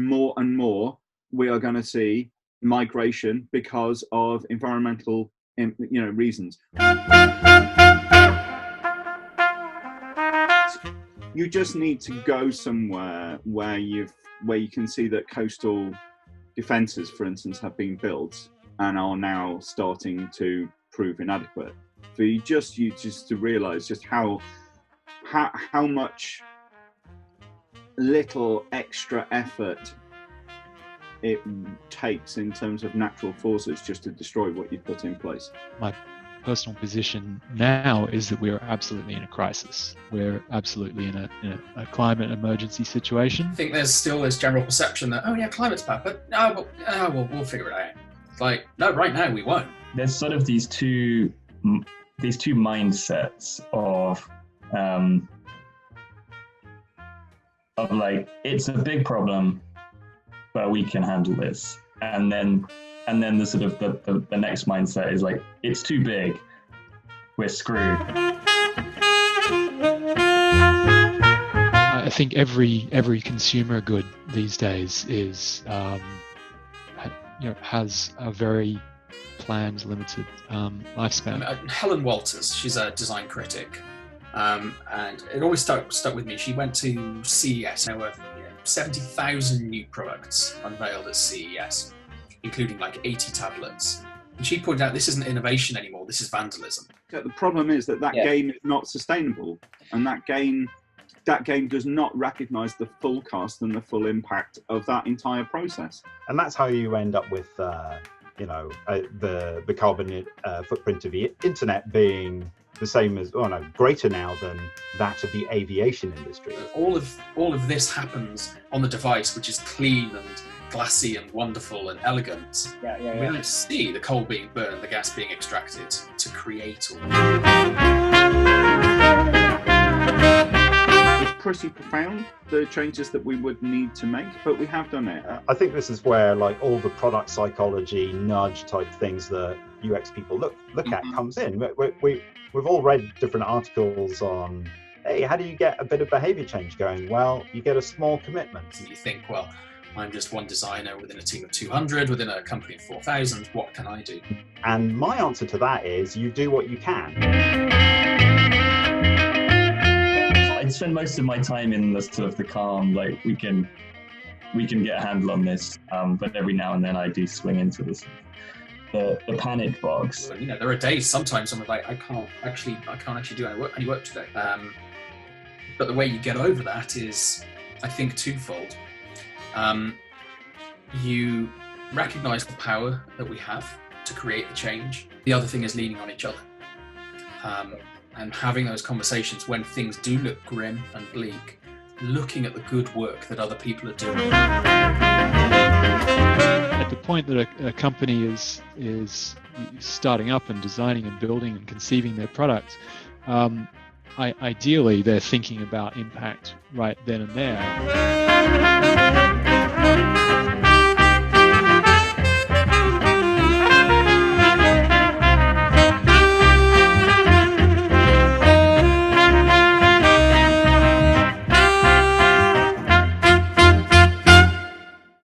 more and more we are going to see migration because of environmental, reasons. You just need to go somewhere where you can see that coastal defences, for instance, have been built and are now starting to prove inadequate. For you just to realise just how much little extra effort it takes in terms of natural forces just to destroy what you've put in place. My personal position now is that we are absolutely in a crisis. We're absolutely in a climate emergency situation. I think there's still this general perception that, oh yeah, climate's bad, but we'll figure it out. It's like, no, right now we won't. There's sort of these two mindsets of like, it's a big problem, but we can handle this. And then the sort of the next mindset is like, it's too big, we're screwed. I think every consumer good these days is has a very planned, limited lifespan. Helen Walters, she's a design critic, and it always stuck with me. She went to CES. There were 70,000 new products unveiled at CES, including like 80 tablets. And she pointed out, this isn't innovation anymore, this is vandalism. The problem is that game is not sustainable, and that game does not recognise the full cost and the full impact of that entire process. And that's how you end up with the carbon footprint of the internet being the same as, greater now than that of the aviation industry. All of this happens on the device, which is clean and glassy and wonderful and elegant. We don't see the coal being burned, the gas being extracted to create all It's pretty profound, the changes that we would need to make, but we have done it. I think this is where like all the product psychology, nudge type things that UX people look at comes in. We've all read different articles on, hey, how do you get a bit of behavior change going? Well, you get a small commitment. You think, well, I'm just one designer within a team of 200, within a company of 4,000, what can I do? And my answer to that is you do what you can. I spend most of my time in the sort of the calm, like we can get a handle on this, but every now and then I do swing into this. The panic box. There are days sometimes I'm like, I can't actually do any work today. But the way you get over that is, I think, twofold. You recognise the power that we have to create the change. The other thing is leaning on each other. And having those conversations when things do look grim and bleak, looking at the good work that other people are doing. At the point that a company is starting up and designing and building and conceiving their product, ideally they're thinking about impact right then and there.